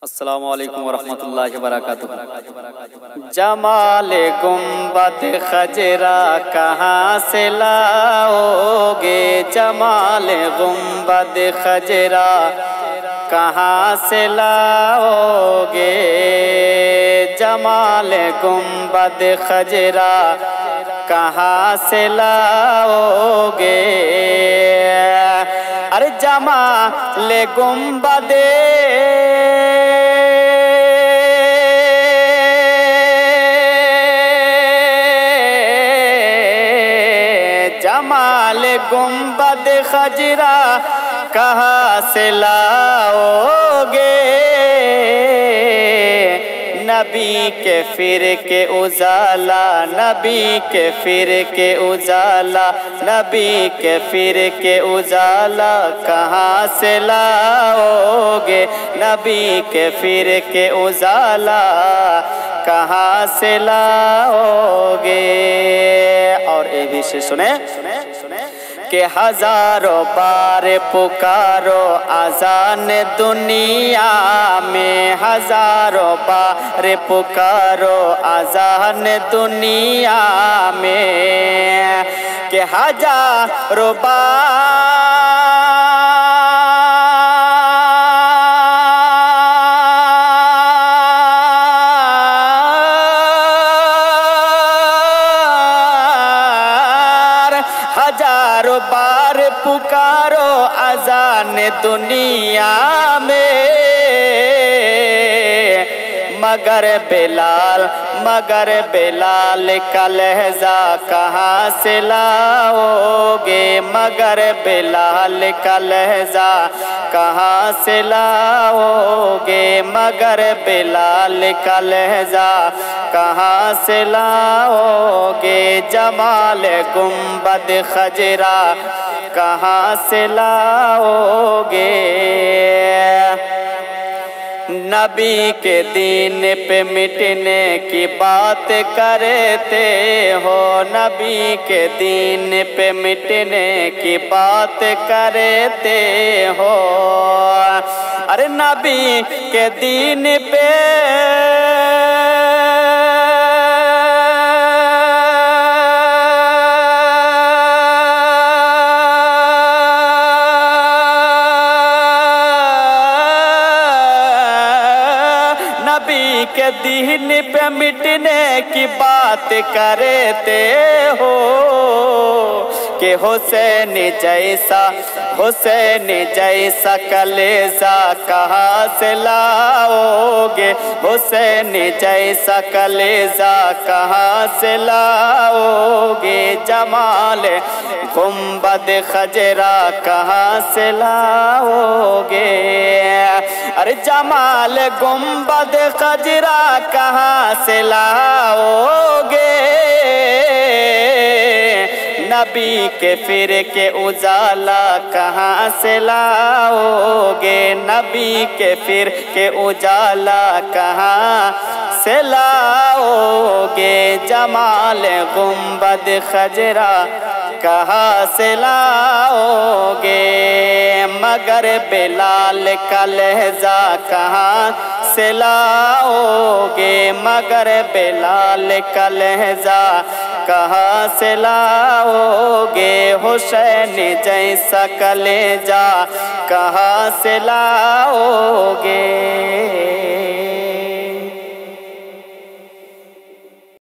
السلام علیکم ورحمۃ اللہ وبرکاتہ۔ جمال گنبد خجرہ کہاں سے لاؤ گے؟ جمال گنبد خجرہ کہاں سے لاؤ گے؟ جمال گنبد خجرہ کہاں سے لاؤ گے؟ ارے جمال گنبد جمال گنبد خجرہ کہاں سے لاؤ گے؟ نبی کے فرقے اجالا، نبی کے فرقے اجالا، نبی کے فرقے اجالا کہاں سے لاؤ گے؟ نبی کے فرقے اجالا کہاں سے لاؤ گے؟ اور اے بھی سے سنیں کہ ہزاروں بار پکارو اذان دنیا میں، ہزاروں بار پکارو اذان دنیا میں، کہ ہزاروں بار ہزاروں بار پکارو اذان دنیا میں، مگر بلال کا لہجہ کہاں سے لاؤ گے؟ مگر بلال کا لہجہ کہاں سے لاؤ گے؟ مگر بلال کا لہجہ کہاں سے لاؤ گے؟ جمال گنبد خجرہ کہاں سے لاؤ گے؟ نبی کے دین پہ مٹنے کی بات کرتے ہو، نبی کے دین پہ مٹنے کی بات کرتے ہو، ارے نبی کے دین پہ نبی کے دین پہ مٹنے کی بات کرتے ہو، کہ حسین جیسا کلیجہ کہاں سے لاؤ گے؟ حسین جیسا کلیجہ کہاں سے لاؤ گے؟ جمال گنبد خجرہ کہاں سے لاؤ گے؟ ارے جمال گنبد خجرہ کہاں سے لاؤ گے؟ نبی کے فرقے اجالا کہاں سے لاؤ گے؟ نبی کے فرقے اجالا کہاں سے لاؤ گے؟ جمال گنبد خجرہ کہاں سے لاؤ گے؟ مگر بلال کا لہجہ کہاں سے لاؤ گے؟ مگر بلال کا لہجہ کہاں سے لاؤ گے؟ حسین جیسا کلیجہ کہاں سے لاؤ